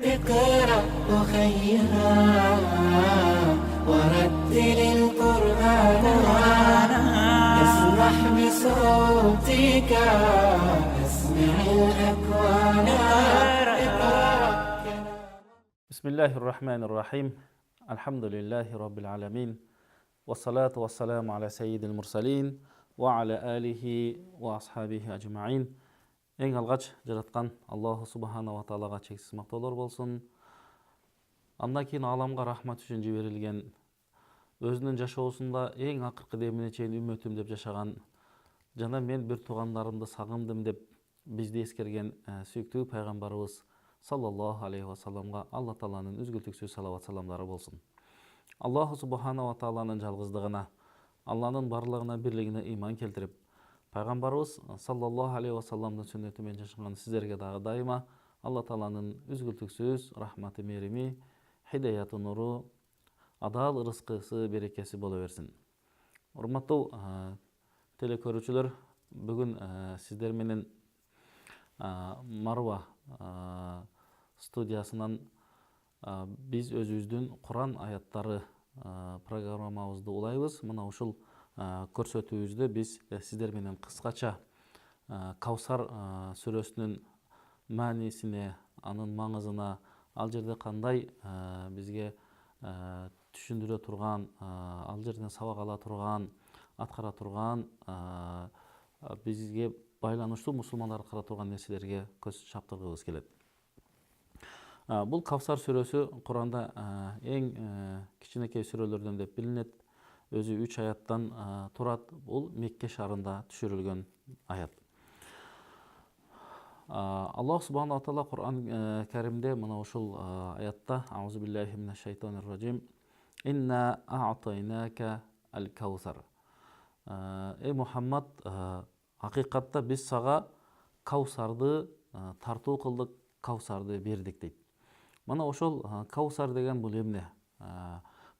اقرأ أخيها ورتل القرآن اسمح بصوتك اسمع الأكوان. بسم الله الرحمن الرحيم. الحمد لله رب العالمين والصلاة والسلام على سيد المرسلين وعلى آله وأصحابه أجمعين. Ең алғаш жаратқан Аллаху Субхана ва Таалаға шексіз мақтаулар болсын. Андан кейін аламға рахмат үшін жіберілген, өзінің жашоосында ең ақырғы деміне чейін үмметім деп жашаған, жана мен бір туғандарымды сағындым деп бізді ескерген сүйікті пайғамбарымыз саллаллаху алейхи ва салламға Алла Тааланың үзгілтіксіз салават саламдары болсын. Аллаху Субхана ва Тааланың жалғыздығына, Алланың барлығына, бірлігіне иман келтіріп, Пайғамбарымыз саллаллаху алейхи ва салламның сүннетімен жашаған сіздерге дағы дайыма Алла Тааланың үзгілтіксіз рахматы, мерими, хидаяты нұры, адал рызқысы, берекесі бола берсін. Урматтуу телекөрүүчүлөр, бүгін сіздер менен Марва студиясынан біз өзіміздің Құран аяттары программабызды улайбыз. Мына ушул көрсөтүүбүздө біз сіздер менен кыскача Каусар сүрөсүнүн маанисине, анын маңызына, ал жерде кандай бизге түшүндүрө турган, ал жерден сабак ала турган, аткара турган, бизге байланыштуу мусулмандар аткара турган нерселерге көз чаптыргыбыз келет. Бул Каусар сүрөсү Куранда эң кичинекей сүрөлөрдөн деп билинет. Өзү 3 аяттан турат. Бул Мекке шаарында түшүрүлгөн аят. Аллах Субхана ва Таала Кур'ан Каримде мына ушул аятта аузу биллахи минаш шайтанир ражим инна а'тайнака ал-каусар. Эй Мухаммад, акыйкатта биз сага Каусарды тартуу кылдык, Каусарды бердик дейт. Мына ошол Каусар деген бул эмне?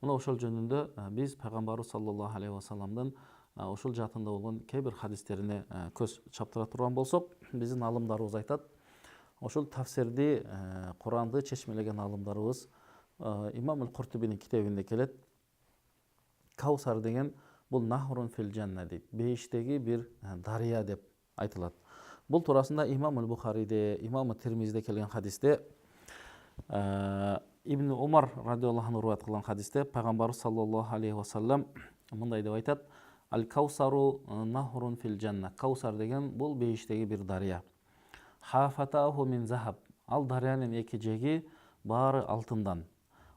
Мына ошол жөнүндө биз пайгамбарыбыз саллаллаху алейхи ва салламдын ошол жаатында болгон кээ бир хадистерине көз чаптыра турган болсок, биздин алымдарыбыз айтат. Ошол тафсирди, Куранды чечмелеген алымдарыбыз Имам аль-Куртубинин китебинде келет. Каусар деген бул нахрун фил жанна дейт. Бейиштеги бир дарыя деп айтылат. Бул туурасында Имам аль-Бухариде, Имам Тирмизиде келген хадисте, Ибн Умар радиаллаху анху руаят кылган хадисте пайгамбарыбыз саллаллаху алейхи ва саллам мындай деп айтат: "Ал-Каусару нахрун фил жанна." Каусар деген бул бейиштеги бир дарыя. Хафатаху мин захаб. Ал дарыянын эки жеги баары алтындан.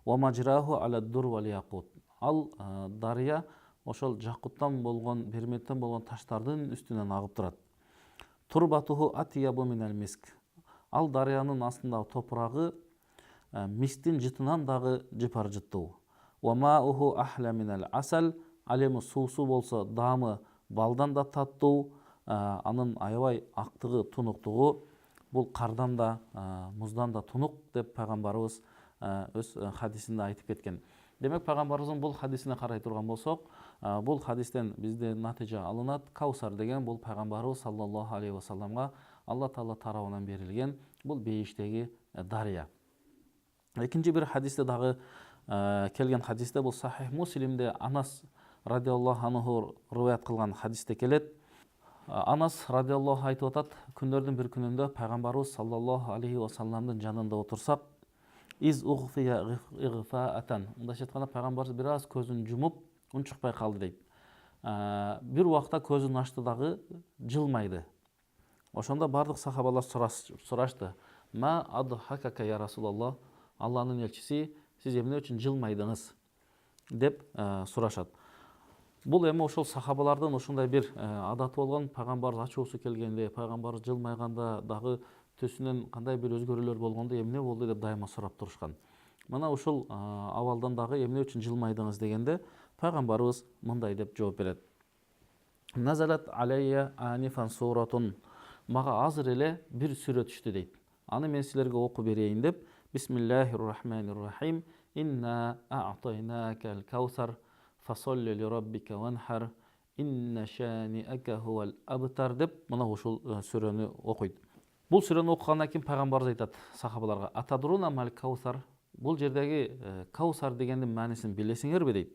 Ва маджраху ала дур вал якут. Ал дарыя ошол жакуттан болгон, берметтен болгон таштардын үстүнөн агып турат. Турбатуху атиябу минал миск. Ал дарыянын астындагы топурагы мистин жытынан дагы жыпар жыттуу. Ва мауху ахла минал асал. Ал эми суусу болсо даамы балдан да таттуу, анын аябай актыгы, тунуктугу бул кардан да, муздан да тунук деп пайгамбарыбыз өз хадисинде айтып кеткен. Демек пайгамбарыбыздын бул хадисине карай турган болсок, бул хадистен бизде натыйжа алынат. Каусар деген бул пайгамбарыбыз саллаллаху алейхи ва салламга Алла Таала тарабынан берилген бул бейиштеги дарыя. Экинчи бир хадисте дагы келген хадисте, бул Сахих Муслимде Анас радиаллаху анху руаят кылган хадисте келет. Анас радиаллаху айтып атат: күндөрдүн бир күнүндө пайгамбарыбыз саллаллаху алейхи ва салламдын жанында отурсак, из угфия игфаатан. Мындайча айтканда пайгамбарыбыз бир аз көзүн жумуп унчукпай калды дейт. Бир убакта көзүн ачты дагы жылмайды. Ошондо бардык сахабалар сурашты: "Ма адхакака я Расулаллах?" Алланын элчиси, сиз эмне үчүн жылмайдыңыз деп сурашат. Бул эми ошол сахабалардын ошондой бир адаты болгон. Пайгамбар ачуусу келгенде, пайгамбар жылмайганда дагы төсүнөн кандай бир өзгөрүүлөр болгондо эмне болду деп дайыма сурап турушкан. Мына ушул абалдан дагы эмне үчүн жылмайдыңыз дегенде пайгамбарыбыз мындай деп жооп берет: "Назалат алейя анифан суратун." Мага азыр эле бир сүрө түштү дейт. Аны мен силерге окуп берейин деп, Бисмиллахир рахманир рахим. Инна а'тайнака ал-каусар фасолли ли раббика ванхар инна шани'ака хувал абтар деп мына ушул сүрөнү окуйт. Бул сүрөнү окугандан кийин пайгамбарыбыз айтат сахабаларга: "Атадруна мал каусар?" Бул жердеги каусар дегендин маанисин билесиңерби дейт.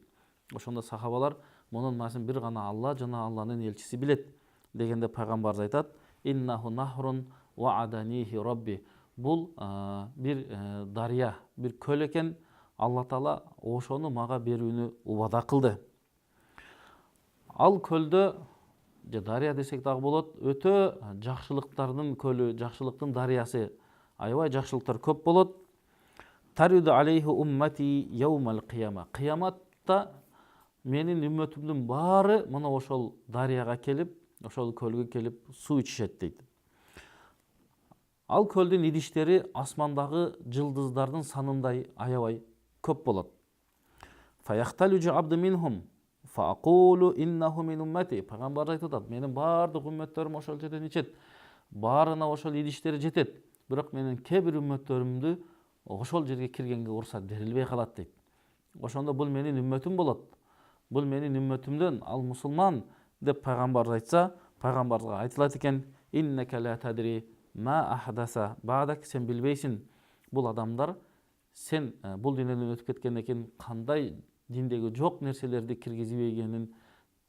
Ошондо сахабалар мунун мааниsin бир гана Алла жана Алланын элчиси билет дегенде пайгамбарыбыз айтат: "Иннаху нахрун ва'аданихи Rabbi." Бул бир дария, бир көл экен. Алла Таала ошону мага берүүнү убада кылды. Ал көлдө же дария десек дагы болот, өтө жакшылыктардын көлү, жакшылыктын дарыясы, аябай жакшылыктар көп болот. Тариду алейхи уммати яумал кыяма. Кыяматта менин үммөтүмдүн баары мына ошол дарыяга келип, ошол көлгө келип суу ичишет дейт. Ал көлдүн идиштери асмандагы жылдыздардын санындай аябай көп болот. Фаяхталужу абду минхум фаакулу иннаху мин уммати. Пайгамбар айтып атат: менин баардык үммөттөрүм ошол жерден ичет. Баарына ошол идиштери жетет. Бирок менин кээ бир үммөттөрүмдү ошол жерге киргенге уруксат берилбей калат дейт. Ошондо бул менин үммөтүм болот. Бул менин үммөтүмдөн ал мусулман деп пайгамбар айтса, пайгамбарга айтылат экен: иннека ла тадри ма ахдаса баадак. Сен билбейсиң, бул адамдар сен бул дүйнөдөн өтүп кеткенден кийин кандай диндеги жок нерселерди киргизбегенин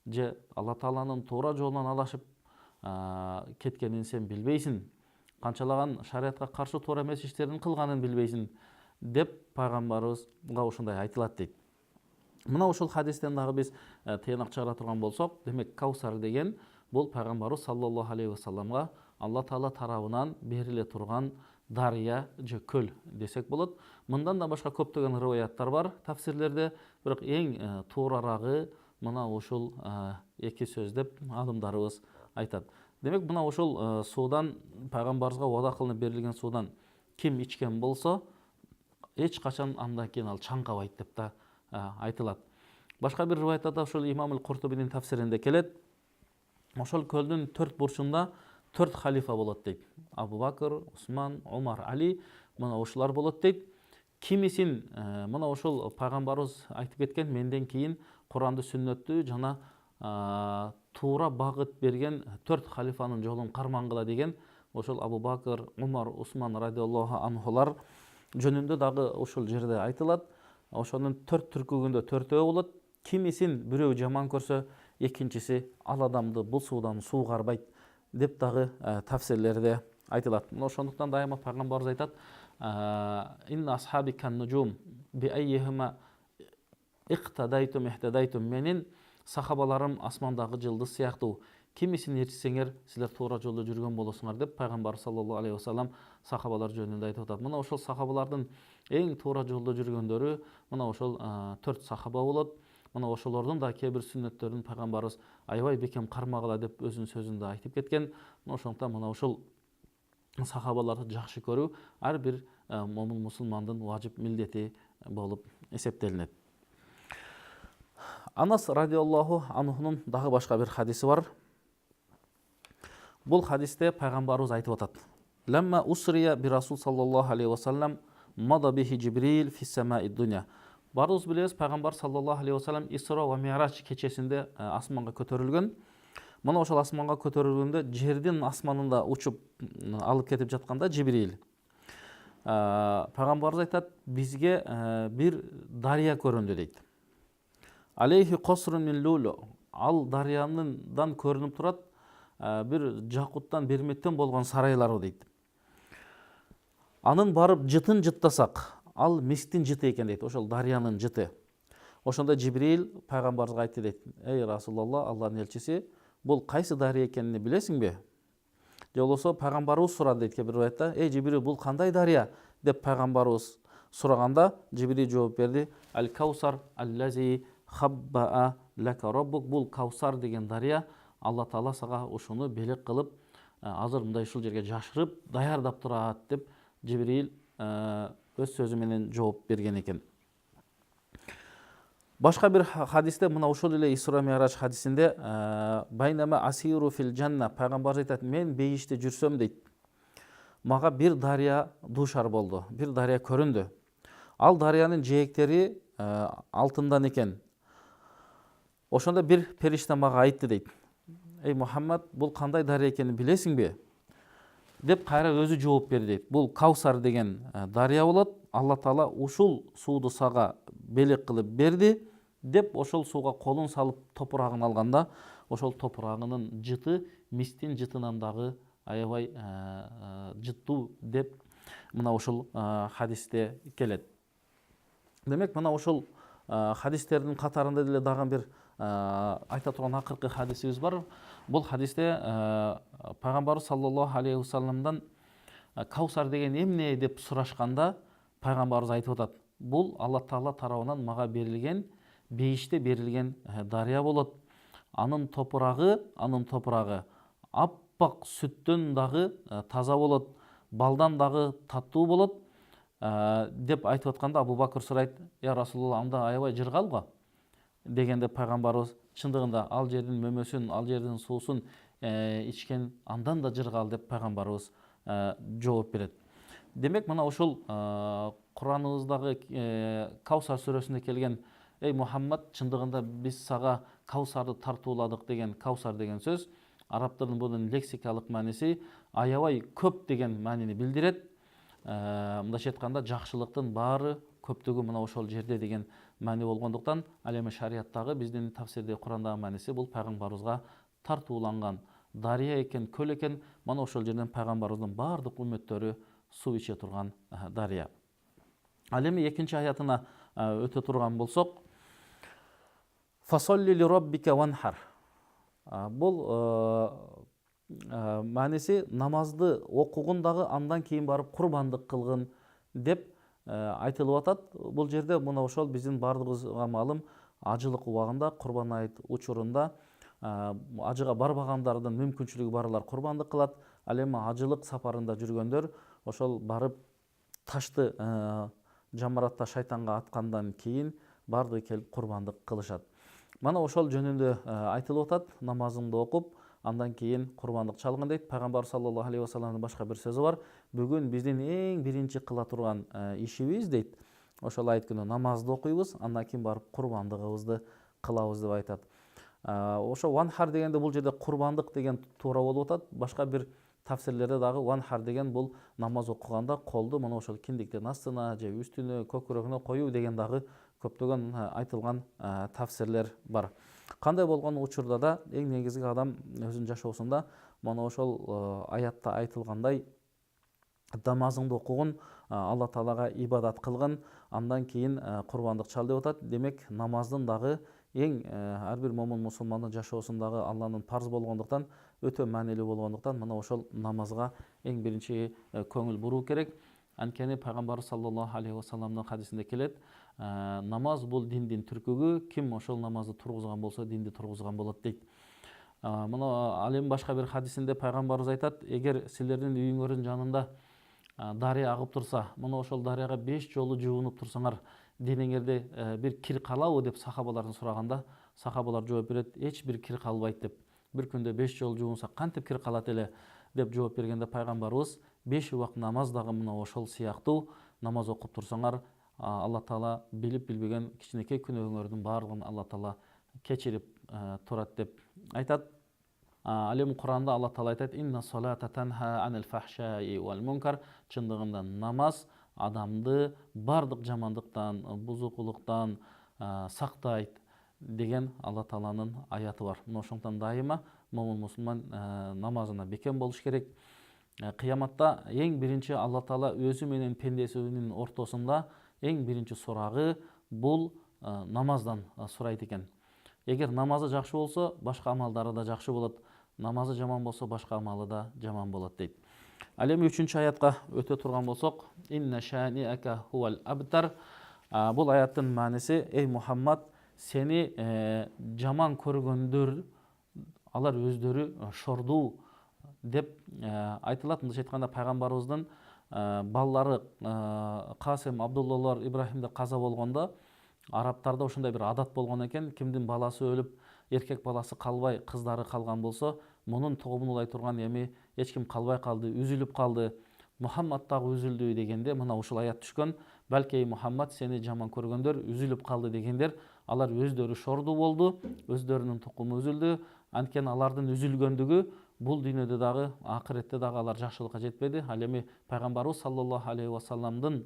же Алла Тааланын туура жолунан адашып кеткенин сен билбейсиң. Канчалаган шариатка каршы туура эмес иштерин кылганын билбейсиң деп пайгамбарыбызга ушундай айтылат дейт. Мына ушул хадистен дагы биз тыйнак чыгара турган болсок, демек Каусар деген бул пайгамбарыбыз саллаллаху алейхи вассаламга Алла Таала тарабынан бериле турган дария же көл десек болот. Мындан да башка көптөгөн риваяттар бар тафсирлерде, бирок эң туурарагы мына ушул эки сөз деп алымдарыбыз айтат. Демек мына ушул суудан, пайгамбарыбызга убада кылынып берилген суудан ким ичкен болсо, эч качан андан кийин ал чаңкабайт деп да айтылат. Башка бир риваятта ушул имам Куртубинин тафсиринде келет. Ошол көлдүн төрт бурчунда 4 халифа болот дейт. Абу Бакыр, Усман, Омар, Али, мына ушулар болот дейт. Кимисин мына ушул пайгамбарыбыз айтып кеткен: менден кийин Куранды, сүннөттү жана туура багыт берген 4 халифанын жолун кармангыла деген ошол Абу Бакыр, Омар, Усман радиаллаху анхулар жөнүндө дагы ушул жерде айтылат. Ошонун 4 түркүгүндө 4өө болот. Кимисин бирөө жаман көрсө, экинчиси ал адамды бул суудан суу карбайт деп дагы тафсирлерде айтылат. Ошондуктан дайыма пайгамбарыбыз айтат: инна асхаби кан нужум би аййихима иқтадайтум ихтадайтум. Менин сахабаларым асмандагы жылдыз сыяктуу. Кимисин ээрчисеңер, силер туура жолдо жүргөн болосуңар деп пайгамбар саллаллаху алейхи вассалам сахабалар жөнүндө айтып атат. Мына ошол сахабалардын эң туура жолдо жүргөндөрү мына ошол 4 сахаба болот. Мына ошолордун да кээ бир сүннөттөрүн пайгамбарыбыз аябай бекем кармагыла деп өзүнүн сөзүндө айтып кеткен. Ошондуктан мына ушул сахабаларды жакшы көрүү ар бир момун мусулмандын важип милдети болуп эсептелинет. Анас радиаллаху анхунун дагы башка бир хадиси бар. Бул хадисте пайгамбарыбыз айтып атат: ламма усрия би расул саллаллаху алейхи вассалам мада бихи Жибрил фи самаи дуня. Барыбыз билебиз, пайгамбар саллаллаху алейхи вассалам Исра ва Ми'раж кечесинде асманга көтөрүлгөн. Мына ошол асманга көтөрүлгөндө жердин асманында учуп алып кетип жатканда Жибрил пайгамбарыбыз айтат: бизге бир дария көрүндү дейт. Алейхи косрун мин лулу. Ал дарыяндан көрүнүп турат бир жакуттан, берметтен болгон сарайлары дейт. Анын барып жытын жыттасак, ал мисктин жыты экен дейт, ошол дарыянын жыты. Ошондо Жибрил пайгамбарыбызга айтты дейт: эй Расулалла, Алланын элчиси, бул кайсы дарыя экенин билесиңби? Же болбосо пайгамбарыбыз сурады дейт бир риwayatта: эй Жибрил, бул кандай дарыя деп пайгамбарыбыз сураганда, Жибрил жооп берди: ал каусар аллази хаббаа лака раббук. Бул Каусар деген дарыя, Алла Таала сага ушуну белек кылып, азыр мындай ушул жерге жашырып даярдап турат деп Жибрил өз сөзү менен жооп берген экен. Башка бир хадисте, мына ушул эле Исра Ми'раж хадисинде байнама асиру фил жанна, пайгамбар айтат: мен бейиште жүрсөм дейт, мага бир дарыя душар болду, бир дарыя көрүндү. Ал дарыянын жээктери алтындан экен. Ошондо бир периште мага айтты дейт: эй Мухаммад, бул кандай дарыя экенин билесиңби? деп кайра өзү жооп берди дейт. Бул Каусар деген дарыя болот. Алла Таала ушул сууду сага белек кылып берди деп ошол сууга колун салып топурагын алганда, ошол топурагынын жыты мистин жытынан дагы аябай жыттуу деп мына ушул хадисте келет. Демек мына ушул хадистердин катарында деле дагы бир айта турган акыркы хадисибиз бар. Бул хадисте пайгамбарыбыз саллаллаху алейхи вассаламдан Каусар деген эмне деп сурашканда пайгамбарыбыз айтып атат: бул Алла Таала тарабынан мага берилген, бейиште берилген дарыя болот. Анын топурагы аппак сүттөн дагы таза болот, балдан дагы таттуу болот деп айтып атканда Абу Бакыр сурайт: "Я Расулулла, анда аябай жыргал го?" Дегенде пайгамбарыбыз чындыгында ал жердин мөмөсүн, ал жердин суусун ичкен андан да жыргал деп пайгамбарыбыз жооп берет. Демек мына ушул Кураныбыздагы Каусар сүрөсүндө келген: "Эй Мухаммад, чындыгында биз сага Каусарды тартууладык" деген Каусар деген сөз арабтардын бунун лексикалык мааниси аябай көп деген маанини билдирет. Мындайча айтканда жакшылыктын баары, көптүгү мына ошол жерде деген маани болгондуктан, ал эми шарияттагы биздин тафсирде Курандагы мааниси бул пайгамбарыбызга тартууланган дарыя экен, көл экен. Мына ошол жерден пайгамбарыбыздын баардык үммөттөрү суу иче турган дарыя. Ал эми экинчи аятына өтө турган болсок, фасолли ли роббика ванхар. Бул мааниси намазды окугун дагы андан кийин барып курбандык кылгын деп айтылып атат. Бул жерде мына ошол биздин баардыгыбызга маалым, ажылык убагында, курбан айт учурунда ажыга барбагандардын мүмкүнчүлүгү барлар курбандык кылат. Ал эми ажылык сапарында жүргөндөр ошол барып ташты жамаратта шайтанга аткандан кийин баардыгы келип курбандык кылышат. Мана ошол жөнүндө айтылып атат: намазыңды окуп, андан кийин курбандык чалгын дейт. Пайгамбар саллаллаху алейхи вассаламдын башка бир сөзү бар: "Бүгүн биздин эң биринчи кыла турган ишибиз" дейт. Ошол айт күнү намазды окуйбуз, андан кийин барып курбандыгыбызды кылабыз деп айтат. Ошо ванхар дегенде бул жерде курбандык деген туура болуп атат. Башка бир тафсирлерде дагы ванхар деген бул намаз окуганда колду мына ошол киндиктин астына же үстүнө, көкүрөгүнө коюу деген дагы көптөгөн айтылган тафсирлер бар. Кандай болгон учурда да эң негизги адам өзүнүн жашоосунда мына ошол аятта айтылгандай намазыңды окугун, Алла Таалага ибадат кылгын, андан кийин курбандык чал деп атат. Демек намаздын дагы эң ар бир момун мусулмандын жашоосундагы Алланын парз болгондуктан, өтө маанилүү болгондуктан мына ошол намазга эң биринчи көңүл буруу керек. Анткени пайгамбар саллаллаху алейхи вассаламдын хадисинде келет: намаз бул диндин түркүгү, ким ошол намазды тургузган болсо динди тургузган болот дейт. Мына ал эми башка бир хадисинде пайгамбарыбыз айтат: эгер силердин үйүңөрдүн жанында дарыя агып турса, мына ошол дарыяга 5 жолу жуунуп турсаңар, денеңерде бир кир калабы деп сахабалардан сураганда, сахабалар жооп берет: эч бир кир калбайт деп. Бир күндө 5 жолу жуунса кантип кир калат эле деп жооп бергенде пайгамбарыбыз: 5 убак намаз дагы мына ошол сыяктуу, намаз окуп турсаңар, Алла Таала билип билбеген кичинекей күнөөңөрдүн баардыгын Алла Таала кечирип турат деп айтат. Ал эми Куранда Алла Таала айтат: инна салата танха анил фахшаи вал мункар. Чындыгында намаз адамды баардык жамандыктан, бузукулуктан сактайт деген Алла Тааланын аяты бар. Мына ошондон дайыма момун мусулман намазына бекем болуш керек. Кыяматта эң биринчи Алла Таала өзү менен пендесинин ортосунда эң биринчи сурагы бул намаздан сурайт экен. Эгер намазы жакшы болсо, башка амалдары да жакшы болот. Намазы жаман болсо, башка амалы да жаман болот дейт. Ал эми 3-чү аятка өтө турган болсок, инна шаниака хуал абтар. Бул аяттын мааниси: эй Мухаммад, сени жаман көргөндөр алар өздөрү шордуу деп айтылат. Мындайча айтканда пайгамбарыбыздын балдары Касым, Абдуллалар, Ибрахимдер каза болгондо арабтарда ошондой бир адат болгон экен: кимдин баласы өлүп, эркек баласы калбай, кыздары калган болсо, мунун тогумун улай турган эми эч ким калбай калды, үзүлүп калды, Мухаммад дагы үзүлдү дегенде мына ушул аят түшкөн. Балки Мухаммад, сени жаман көргөндөр, үзүлүп калды дегендер, алар өздөрү шордуу болду, өздөрүнүн тукуму үзүлдү. Анткени алардын үзүлгөндүгү бул дүйнөдө дагы акыретте дагы алар жакшылыкка жетпеди. Ал эми пайгамбарыбыз саллаллаху алейхи вассаламдын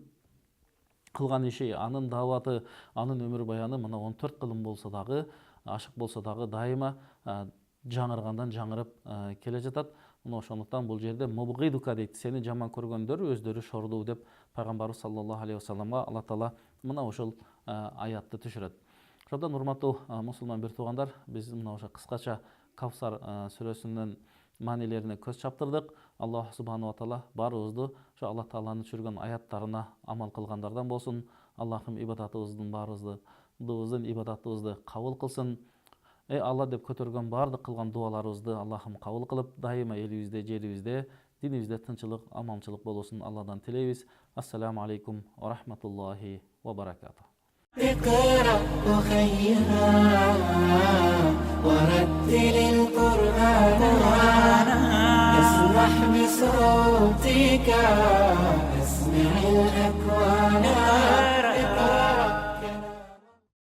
кылган иши, анын дааваты, анын өмүр баяны мына 14 кылым болсо дагы, ашык болсо дагы дайыма жаңыргандан жаңырып келе жатат. Мына ошондуктан бул жерде мубгидука дейт, сени жаман көргөндөр өздөрү шордуу деп пайгамбарыбыз саллаллаху алейхи вассаламга Алла таала мына ошол аятты түшүрөт. Ошондон урматтуу мусулман бир туугандар, биз мына ошо кыскача Кавсар сүрөсүнүн маанилерине көз чаптырдык. Аллах субханаху ва таала баарыбызды ошо Алла тааланын түшүргөн аяттарына амал кылгандардан болсун. Аллахым баарыбыздын ибадатыбызды кабыл кылсын. Алла деп көтөргөн баардык кылган дуаларыбызды Аллахым кабыл кылып, дайыма элибизде, жерибизде, динибизде тынчылык, аманчылык болуусун Алладан тилейбиз. Ассаламу алейкум ва рахматуллахи ва баракатух. اقرأ أخيها ورتل القرآن اسمح بصوتك اسمع الأكوان